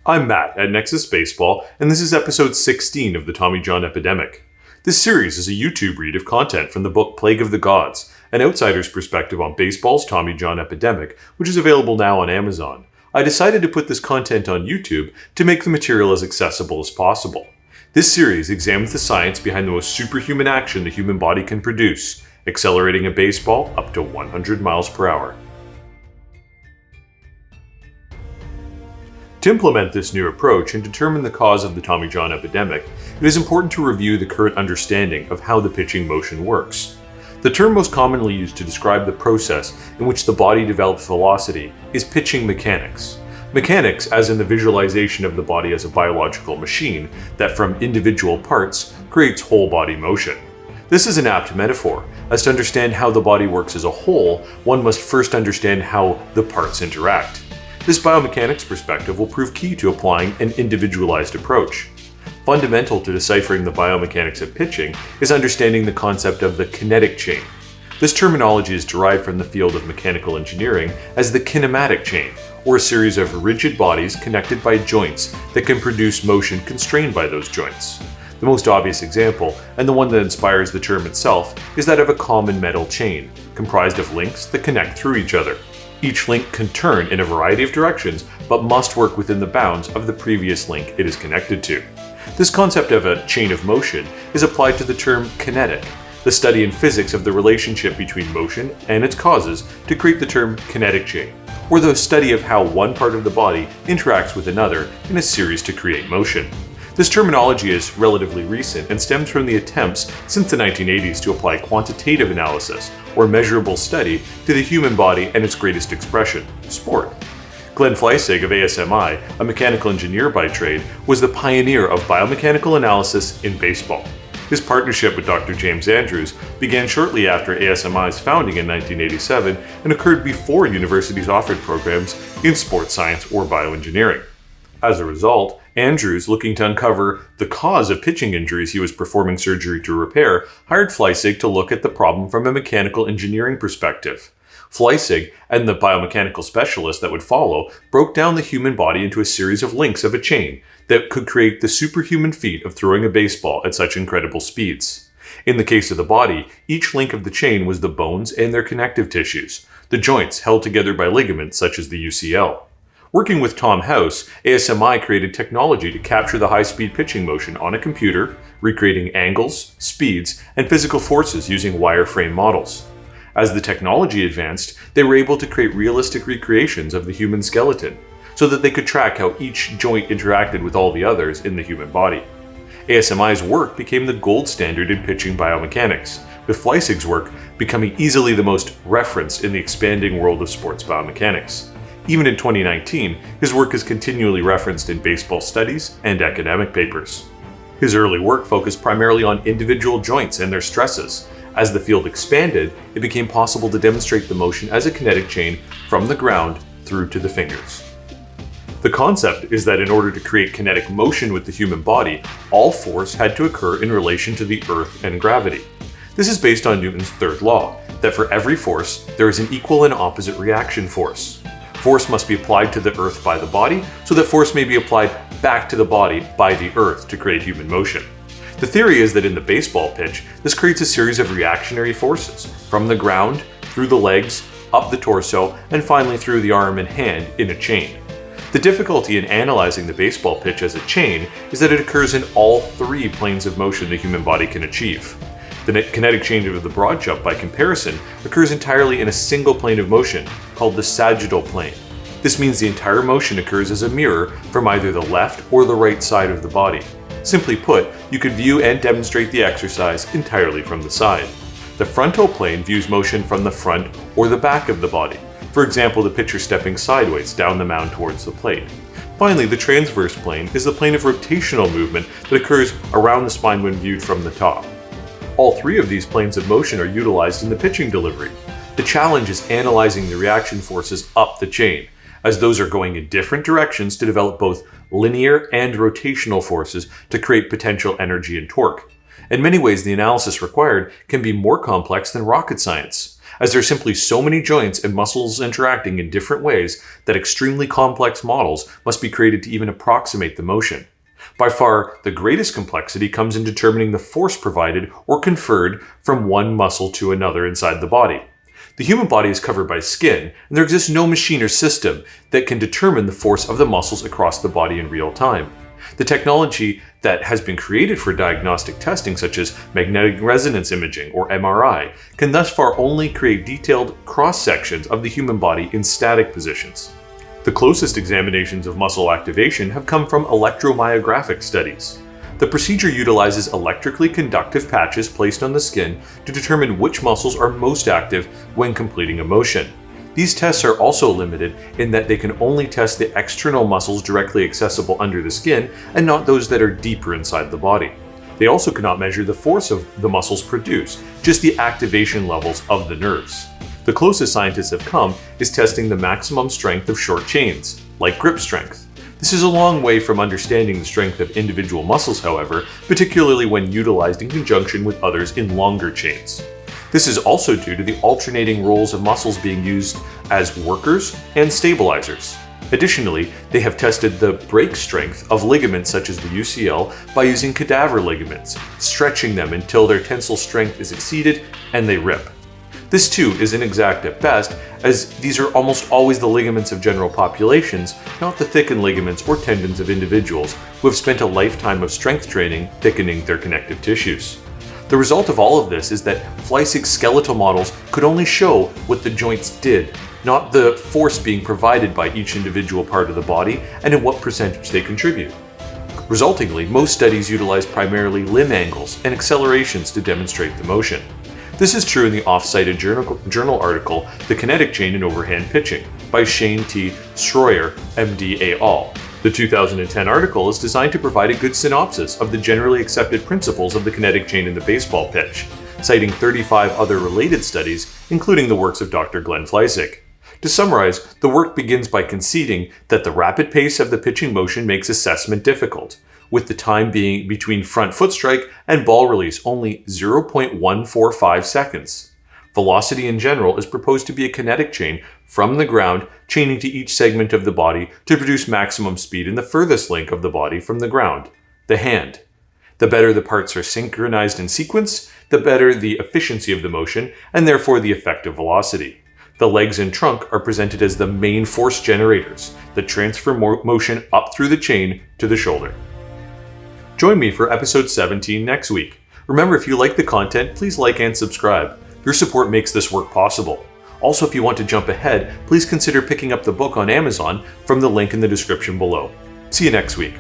I'm Matt at Nexus Baseball, and this is episode 16 of the Tommy John Epidemic. This series is a YouTube read of content from the book Plague of the Gods, an outsider's perspective on baseball's Tommy John epidemic, which is available now on Amazon. I decided to put this content on YouTube to make the material as accessible as possible. This series examines the science behind the most superhuman action the human body can produce, accelerating a baseball up to 100 miles per hour. To implement this new approach and determine the cause of the Tommy John epidemic, it is important to review the current understanding of how the pitching motion works. The term most commonly used to describe the process in which the body develops velocity is pitching mechanics. Mechanics, as in the visualization of the body as a biological machine that from individual parts creates whole body motion. This is an apt metaphor, as to understand how the body works as a whole, one must first understand how the parts interact. This biomechanics perspective will prove key to applying an individualized approach. Fundamental to deciphering the biomechanics of pitching is understanding the concept of the kinetic chain. This terminology is derived from the field of mechanical engineering as the kinematic chain, or a series of rigid bodies connected by joints that can produce motion constrained by those joints. The most obvious example, and the one that inspires the term itself, is that of a common metal chain, comprised of links that connect through each other. Each link can turn in a variety of directions, but must work within the bounds of the previous link it is connected to. This concept of a chain of motion is applied to the term kinetic, the study in physics of the relationship between motion and its causes to create the term kinetic chain, or the study of how one part of the body interacts with another in a series to create motion. This terminology is relatively recent and stems from the attempts since the 1980s to apply quantitative analysis, or measurable study, to the human body and its greatest expression, sport. Glenn Fleissig of ASMI, a mechanical engineer by trade, was the pioneer of biomechanical analysis in baseball. His partnership with Dr. James Andrews began shortly after ASMI's founding in 1987 and occurred before universities offered programs in sports science or bioengineering. As a result, Andrews, looking to uncover the cause of pitching injuries he was performing surgery to repair, hired Fleissig to look at the problem from a mechanical engineering perspective. Fleissig and the biomechanical specialist that would follow broke down the human body into a series of links of a chain that could create the superhuman feat of throwing a baseball at such incredible speeds. In the case of the body, each link of the chain was the bones and their connective tissues, the joints held together by ligaments such as the UCL. Working with Tom House, ASMI created technology to capture the high-speed pitching motion on a computer, recreating angles, speeds, and physical forces using wireframe models. As the technology advanced, they were able to create realistic recreations of the human skeleton, so that they could track how each joint interacted with all the others in the human body. ASMI's work became the gold standard in pitching biomechanics, with Fleissig's work becoming easily the most referenced in the expanding world of sports biomechanics. Even in 2019, his work is continually referenced in baseball studies and academic papers. His early work focused primarily on individual joints and their stresses. As the field expanded, it became possible to demonstrate the motion as a kinetic chain from the ground through to the fingers. The concept is that in order to create kinetic motion with the human body, all force had to occur in relation to the earth and gravity. This is based on Newton's third law, that for every force, there is an equal and opposite reaction force. Force must be applied to the earth by the body, so that force may be applied back to the body by the earth to create human motion. The theory is that in the baseball pitch, this creates a series of reactionary forces, from the ground, through the legs, up the torso, and finally through the arm and hand in a chain. The difficulty in analyzing the baseball pitch as a chain is that it occurs in all three planes of motion the human body can achieve. The kinetic change of the broad jump, by comparison, occurs entirely in a single plane of motion, called the sagittal plane. This means the entire motion occurs as a mirror from either the left or the right side of the body. Simply put, you could view and demonstrate the exercise entirely from the side. The frontal plane views motion from the front or the back of the body, for example the pitcher stepping sideways down the mound towards the plate. Finally, the transverse plane is the plane of rotational movement that occurs around the spine when viewed from the top. All three of these planes of motion are utilized in the pitching delivery. The challenge is analyzing the reaction forces up the chain, as those are going in different directions to develop both linear and rotational forces to create potential energy and torque. In many ways, the analysis required can be more complex than rocket science. as there are simply so many joints and muscles interacting in different ways that extremely complex models must be created to even approximate the motion. By far, the greatest complexity comes in determining the force provided or conferred from one muscle to another inside the body. The human body is covered by skin, and there exists no machine or system that can determine the force of the muscles across the body in real time. The technology that has been created for diagnostic testing, such as magnetic resonance imaging or MRI, can thus far only create detailed cross-sections of the human body in static positions. The closest examinations of muscle activation have come from electromyographic studies. The procedure utilizes electrically conductive patches placed on the skin to determine which muscles are most active when completing a motion. These tests are also limited in that they can only test the external muscles directly accessible under the skin and not those that are deeper inside the body. They also cannot measure the force of the muscles produced, just the activation levels of the nerves. The closest scientists have come is testing the maximum strength of short chains, like grip strength. This is a long way from understanding the strength of individual muscles, however, particularly when utilized in conjunction with others in longer chains. This is also due to the alternating roles of muscles being used as workers and stabilizers. Additionally, they have tested the break strength of ligaments such as the UCL by using cadaver ligaments, stretching them until their tensile strength is exceeded and they rip. This too is inexact at best, as these are almost always the ligaments of general populations, not the thickened ligaments or tendons of individuals who have spent a lifetime of strength training thickening their connective tissues. The result of all of this is that Fleisig's skeletal models could only show what the joints did, not the force being provided by each individual part of the body and in what percentage they contribute. Resultingly, most studies utilize primarily limb angles and accelerations to demonstrate the motion. This is true in the oft-cited journal article, The Kinetic Chain in Overhand Pitching, by Shane T. Schroyer, MD et al. The 2010 article is designed to provide a good synopsis of the generally accepted principles of the kinetic chain in the baseball pitch, citing 35 other related studies, including the works of Dr. Glenn Fleisig. To summarize, the work begins by conceding that the rapid pace of the pitching motion makes assessment difficult, with the time being between front foot strike and ball release only 0.145 seconds. Velocity in general is proposed to be a kinetic chain from the ground, chaining to each segment of the body to produce maximum speed in the furthest link of the body from the ground, the hand. The better the parts are synchronized in sequence, the better the efficiency of the motion, and therefore the effective velocity. The legs and trunk are presented as the main force generators that transfer motion up through the chain to the shoulder. Join me for episode 17 next week. Remember, if you like the content, please like and subscribe. Your support makes this work possible. Also, if you want to jump ahead, please consider picking up the book on Amazon from the link in the description below. See you next week.